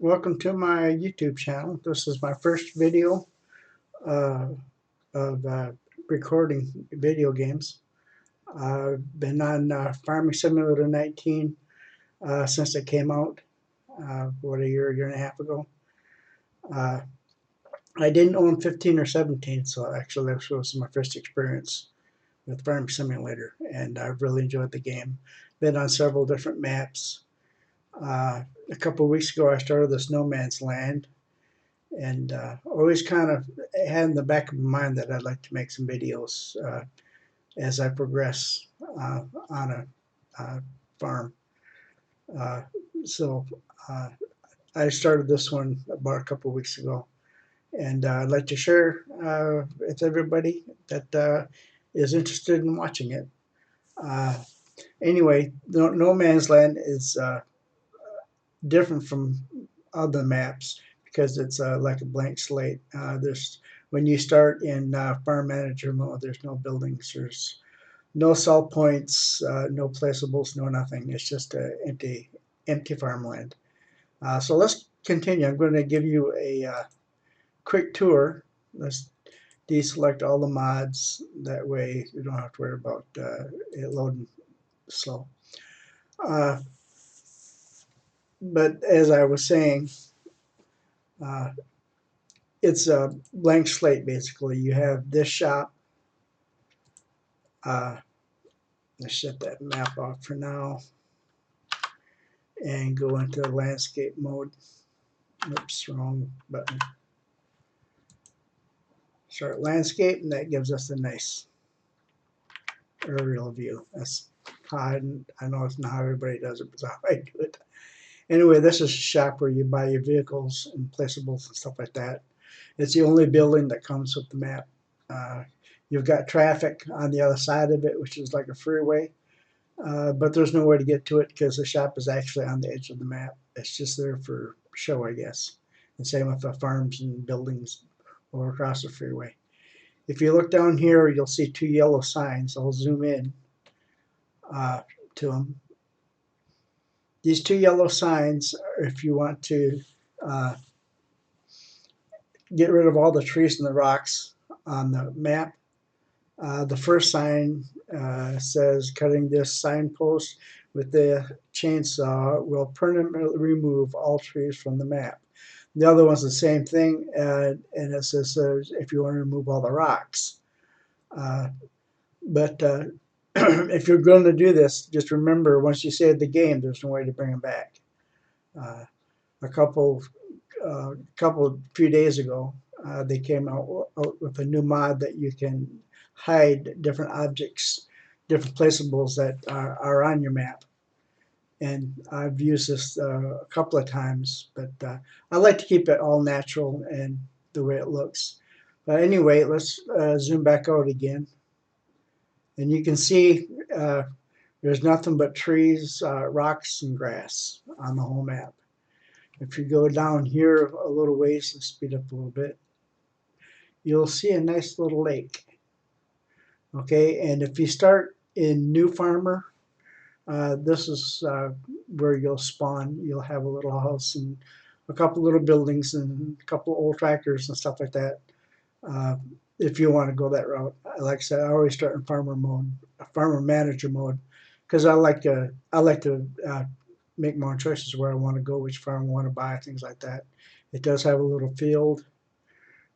Welcome to my YouTube channel. This is my first video uh, of recording video games. I've been on Farming Simulator 19 since it came out, what, a year and a half ago. Uh, I didn't own 15 or 17, so actually this was my first experience with Farming Simulator, and I've really enjoyed the game. Been on several different maps. A couple of weeks ago I started this No Man's Land, and always kind of had in the back of my mind that I'd like to make some videos as I progress on a farm. Uh, so uh, I started this one about a couple of weeks ago, and I'd like to share with everybody that is interested in watching it. Uh, anyway, no Man's Land is different from other maps because it's like a blank slate. There's when you start in farm manager mode, there's no buildings, there's no sell points, no placeables, no nothing. It's just empty farmland. So let's continue. I'm going to give you a quick tour. Let's deselect all the mods. That way you don't have to worry about it loading slow. But as I was saying, uh, it's a blank slate basically. You have this shop. Uh, let's shut that map off for now and go into landscape mode. Oops, wrong button. Start landscape, and that gives us a nice aerial view. That's how I know it's not how everybody does it, but that's how I do it. Anyway, this is a shop where you buy your vehicles and placeables and stuff like that. It's the only building that comes with the map. Uh, you've got traffic on the other side of it, which is like a freeway, but there's no way to get to it because the shop is actually on the edge of the map. It's just there for show, I guess. And same with the farms and buildings over across the freeway. If you look down here, you'll see two yellow signs. I'll zoom in to them. These two yellow signs, if you want to uh, get rid of all the trees and the rocks on the map, the first sign says cutting this signpost with the chainsaw will permanently remove all trees from the map. The other one's the same thing, and it says if you want to remove all the rocks. But if you're going to do this, just remember once you save the game, there's no way to bring them back. Uh, few days ago, they came out with a new mod that you can hide different objects, different placeables that are on your map. And I've used this a couple of times, but I like to keep it all natural and the way it looks. But anyway, let's zoom back out again. And you can see there's nothing but trees, rocks, and grass on the whole map. If you go down here a little ways and speed up a little bit, you'll see a nice little lake. Okay, and if you start in New Farmer, this is where you'll spawn. You'll have a little house and a couple little buildings and a couple old tractors and stuff like that. If you want to go that route, like I said, I always start in farmer mode, farmer manager mode, because I like to make my own choices where I want to go, which farm I want to buy, things like that. It does have a little field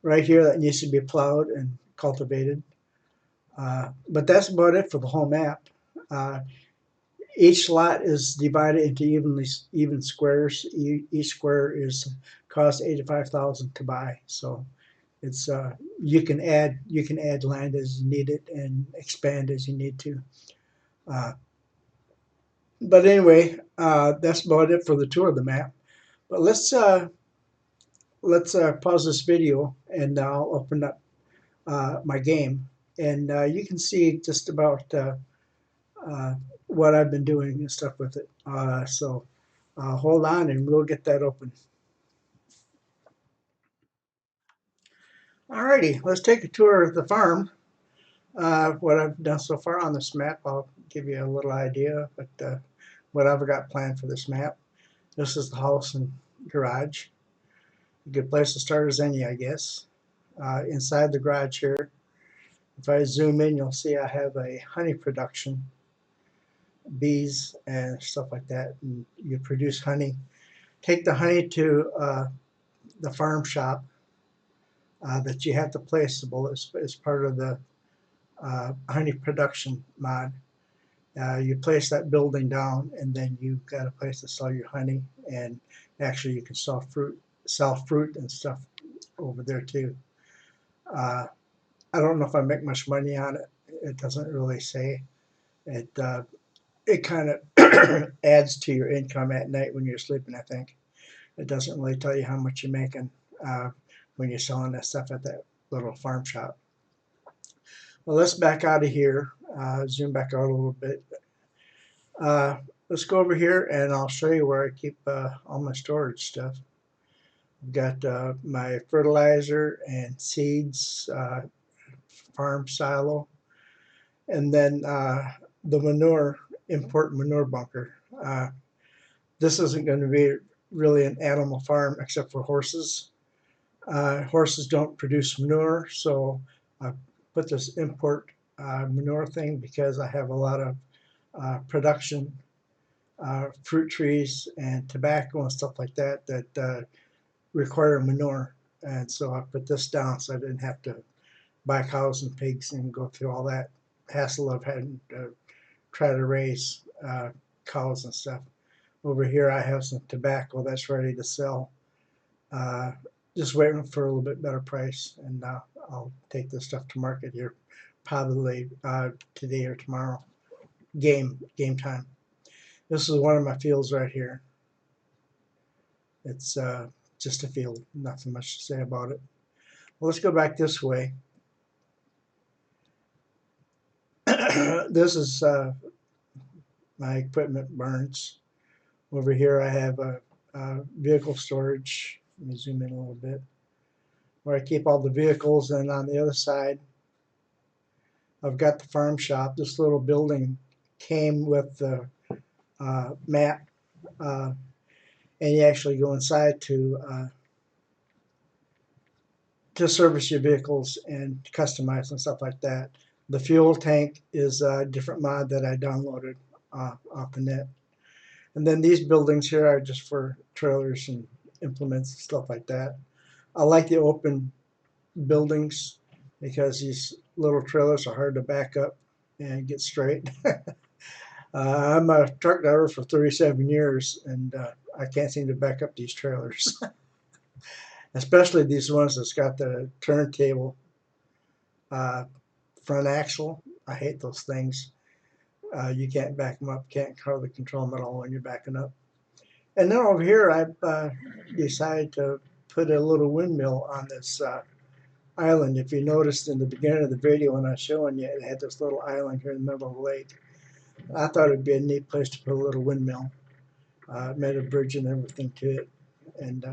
right here that needs to be plowed and cultivated. But that's about it for the whole map. Each lot is divided into even squares. Each square is cost 85,000 to buy. So it's you can add land as you need it and expand as you need to. But anyway, that's about it for the tour of the map. But let's pause this video and I'll open up my game, and you can see just about what I've been doing and stuff with it. So hold on and we'll get that open. Alrighty, let's take a tour of the farm. What I've done so far on this map, I'll give you a little idea, but what I've got planned for this map. This is the house and garage. A good place to start as any, I guess. Inside the garage here, if I zoom in, you'll see I have a honey production, bees and stuff like that. And you produce honey. Take the honey to the farm shop that you have to placeable as part of the honey production mod. You place that building down, and then you've got a place to sell your honey, and actually you can sell fruit and stuff over there too. I don't know if I make much money on it. It doesn't really say. It kind of adds to your income at night when you're sleeping, I think. It doesn't really tell you how much you're making when you're selling that stuff at that little farm shop. Well, let's back out of here, zoom back out a little bit. Let's go over here and I'll show you where I keep all my storage stuff. I've got my fertilizer and seeds, farm silo, and then the manure, import manure bunker. This isn't going to be really an animal farm except for horses. Horses don't produce manure, so I put this import manure thing because I have a lot of production, fruit trees and tobacco and stuff like that that require manure. And so I put this down so I didn't have to buy cows and pigs and go through all that hassle of having to try to raise cows and stuff. Over here I have some tobacco that's ready to sell. Just waiting for a little bit better price, and I'll take this stuff to market here probably today or tomorrow. Game time. This is one of my fields right here. It's just a field, nothing much to say about it. Well, let's go back this way. This is my equipment barns. Over here I have a vehicle storage. Let me zoom in a little bit, where I keep all the vehicles, and on the other side I've got the farm shop. This little building came with the map, and you actually go inside to service your vehicles and customize and stuff like that. The fuel tank is a different mod that I downloaded off the net. And then these buildings here are just for trailers and implements and stuff like that. I like the open buildings because these little trailers are hard to back up and get straight. I'm a truck driver for 37 years, and I can't seem to back up these trailers. Especially these ones that's got the turntable front axle. I hate those things. You can't back them up, can't hardly control them at all when you're backing up. And then over here I decided to put a little windmill on this island. If you noticed in the beginning of the video when I was showing you, it had this little island here in the middle of the lake. I thought it would be a neat place to put a little windmill. Made a bridge and everything to it, and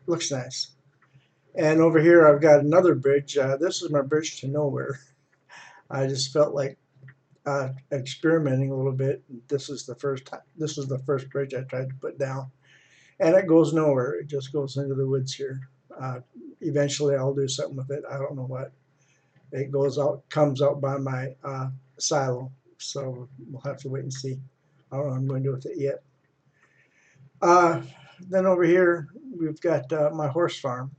looks nice. And over here I've got another bridge. This is my bridge to nowhere. I just felt like experimenting a little bit. This is the first bridge I tried to put down, and it goes nowhere. It just goes into the woods here. Eventually I'll do something with it. I don't know what. It comes out by my silo, so we'll have to wait and see. I don't know what I'm going to do with it yet. Then over here we've got my horse farm.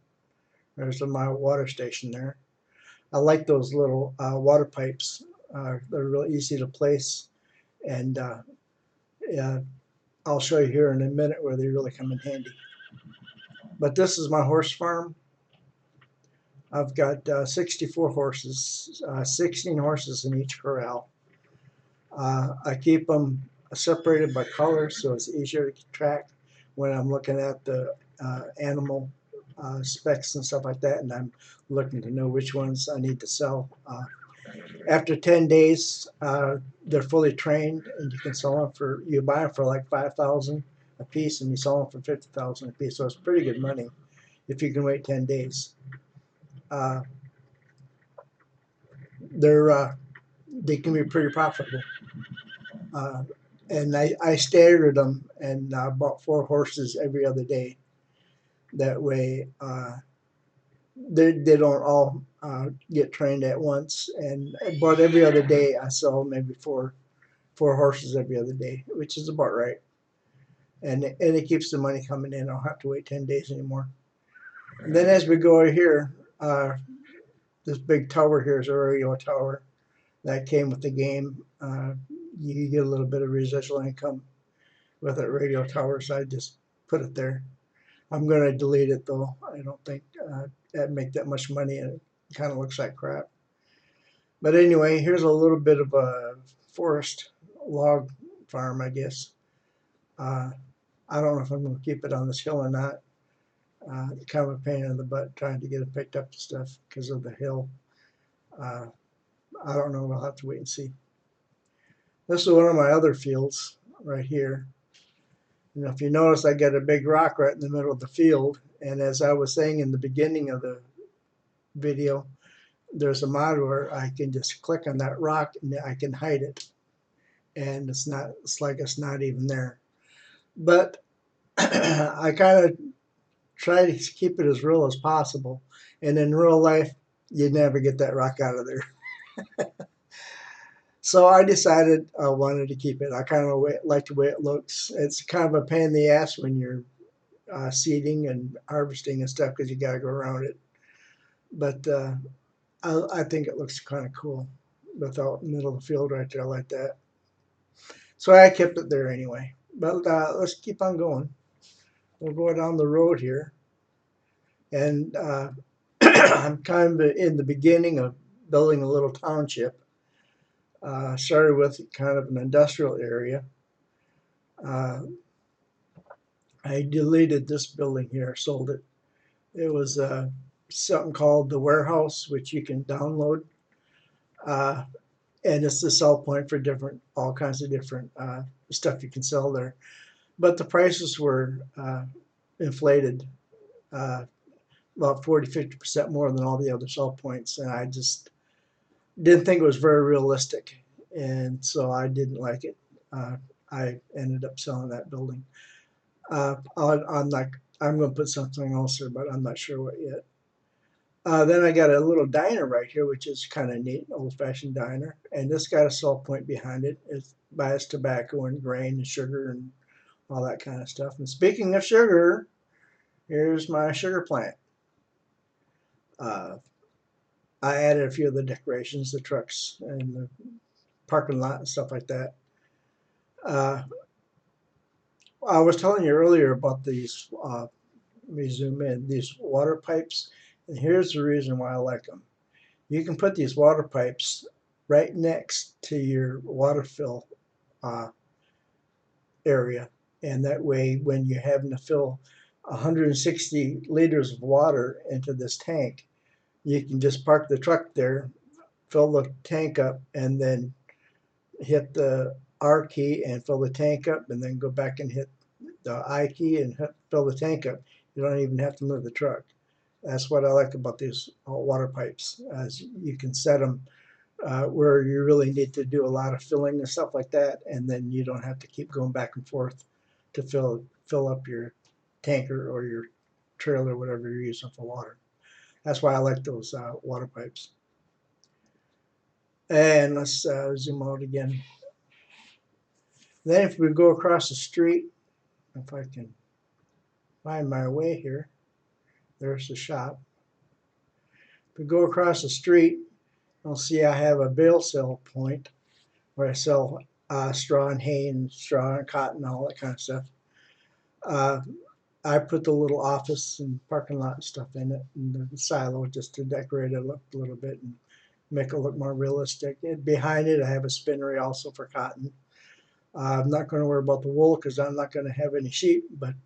There's my water station there. I like those little water pipes. They're really easy to place, and I'll show you here in a minute where they really come in handy. But this is my horse farm. I've got 64 horses, 16 horses in each corral. I keep them separated by color so it's easier to track when I'm looking at the animal specs and stuff like that, and I'm looking to know which ones I need to sell. After 10 days, they're fully trained, and you can sell them for, you buy them for like $5,000 a piece, and you sell them for $50,000 a piece. So it's pretty good money if you can wait 10 days. They can be pretty profitable. And I staggered them and bought 4 horses every other day. That way, they don't all get trained at once. And about every other day, I sell maybe four horses every other day, which is about right. And it keeps the money coming in. I don't have to wait 10 days anymore. And then as we go here, this big tower here is a radio tower that came with the game. You get a little bit of residual income with that radio tower, so I just put it there. I'm going to delete it though. I don't think that'd make that much money, and it kind of looks like crap. But anyway, here's a little bit of a forest log farm, I guess. I don't know if I'm going to keep it on this hill or not. Kind of a pain in the butt trying to get it picked up and stuff because of the hill. I don't know. We'll have to wait and see. This is one of my other fields right here. And if you notice, I got a big rock right in the middle of the field. And as I was saying in the beginning of the video, there's a mod where I can just click on that rock and I can hide it. And it's like it's not even there. But I kind of try to keep it as real as possible. And in real life, you never get that rock out of there. So I decided I wanted to keep it. I kind of like the way it looks. It's kind of a pain in the ass when you're seeding and harvesting and stuff because you got to go around it. But I think it looks kind of cool with the middle of the field right there like that. So I kept it there anyway. But let's keep on going. We'll go down the road here. And I'm kind of in the beginning of building a little township. Started with kind of an industrial area. I deleted this building here, sold it. It was something called the warehouse, which you can download. And it's the sell point for all kinds of different stuff you can sell there. But the prices were inflated, about 40–50% more than all the other sell points. And I just didn't think it was very realistic. And so I didn't like it. I ended up selling that building. I'm going to put something else there, but I'm not sure what yet. Then I got a little diner right here, which is kind of neat, old-fashioned diner. And this got a sell point behind it. It buys tobacco and grain and sugar and all that kind of stuff. And speaking of sugar, here's my sugar plant. I added a few of the decorations, the trucks and the parking lot and stuff like that. I was telling you earlier about these, let me zoom in, these water pipes. And here's the reason why I like them. You can put these water pipes right next to your water fill area. And that way, when you're having to fill 160 liters of water into this tank, you can just park the truck there, fill the tank up, and then hit the R key and fill the tank up, and then go back and hit the I key and fill the tank up. You don't even have to move the truck. That's what I like about these water pipes, as you can set them where you really need to do a lot of filling and stuff like that, and then you don't have to keep going back and forth to fill up your tanker or your trailer, whatever you're using for water. That's why I like those water pipes. And let's zoom out again. Then if we go across the street, if I can find my way here, there's the shop. If we go across the street, you'll see I have a bale sale point where I sell straw and hay and straw and cotton and all that kind of stuff. I put the little office and parking lot and stuff in it, and the silo just to decorate it a little bit and make it look more realistic. And behind it, I have a spinnery also for cotton. I'm not going to worry about the wool because I'm not going to have any sheep, but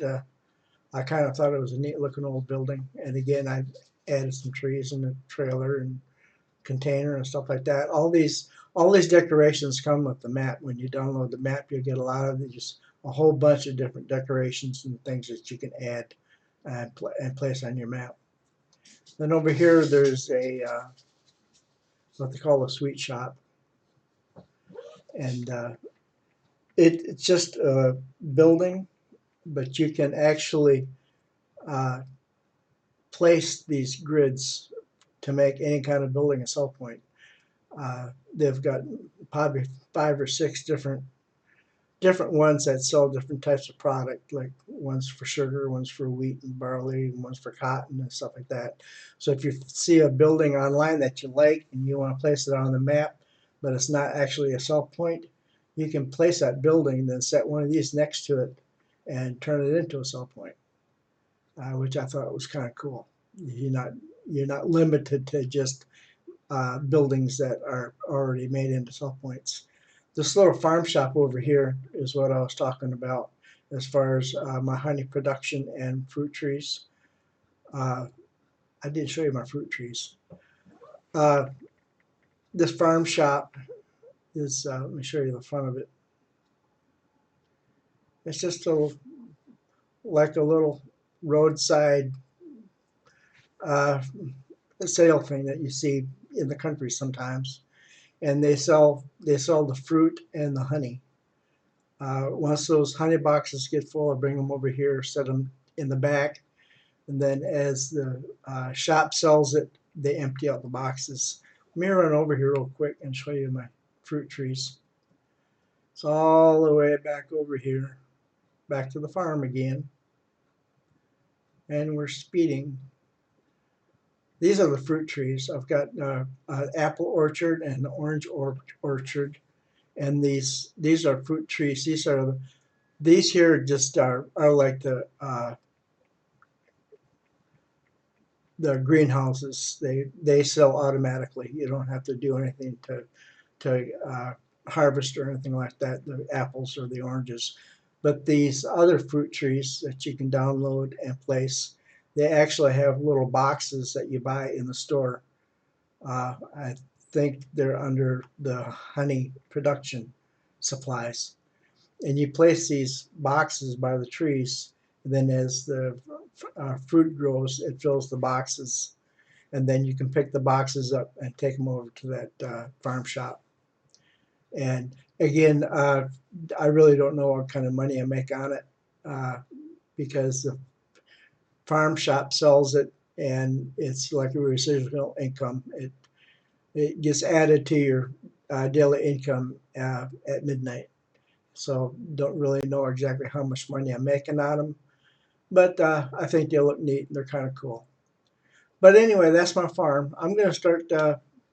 I kind of thought it was a neat looking old building. And again, I added some trees in the trailer and container and stuff like that. All these decorations come with the map. When you download the map, you'll get a lot of these, a whole bunch of different decorations and things that you can add and place on your map. Then over here, there's a what they call a sweet shop, and it's just a building, but you can actually place these grids to make any kind of building a cell point. They've got probably 5 or 6 different ones that sell different types of product, like one's for sugar, one's for wheat and barley, and one's for cotton and stuff like that. So if you see a building online that you like and you want to place it on the map, but it's not actually a cell point, you can place that building, then set one of these next to it and turn it into a cell point, which I thought was kind of cool. You're not limited to just buildings that are already made into cell points. This little farm shop over here is what I was talking about as far as my honey production and fruit trees. I didn't show you my fruit trees. This farm shop is, let me show you the front of it. It's just like a little roadside sale thing that you see in the country sometimes. And they sell the fruit and the honey. Once those honey boxes get full, I bring them over here, set them in the back, and then as the shop sells it, they empty out the boxes. Let me run over here real quick and show you my fruit trees. It's all the way back over here, back to the farm again, and we're speeding. These are the fruit trees. I've got an apple orchard and an orange orchard, and these are fruit trees. These here just are like the greenhouses. They sell automatically. You don't have to do anything to harvest or anything like that, the apples or the oranges. But these other fruit trees that you can download and place, they actually have little boxes that you buy in the store. I think they're under the honey production supplies. And you place these boxes by the trees, and then as the fruit grows, it fills the boxes. And then you can pick the boxes up and take them over to that farm shop. And again, I really don't know what kind of money I make on it because the farm shop sells it, and it's like a residual income. It gets added to your daily income at midnight. So don't really know exactly how much money I'm making on them, but I think they look neat and they're kind of cool. But anyway, that's my farm. I'm going to start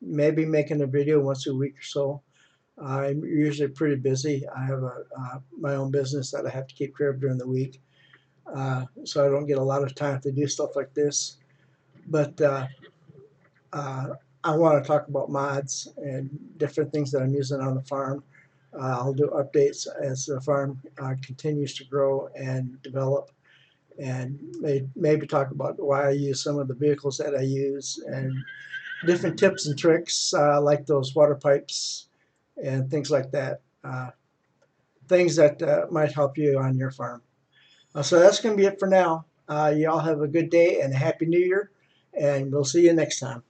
maybe making a video once a week or so. I'm usually pretty busy. I have my own business that I have to keep care of during the week, so I don't get a lot of time to do stuff like this. But I want to talk about mods and different things that I'm using on the farm. I'll do updates as the farm continues to grow and develop, and maybe talk about why I use some of the vehicles that I use and different tips and tricks like those water pipes and things like that. Things that might help you on your farm. So that's going to be it for now. You all have a good day and a Happy New Year, and we'll see you next time.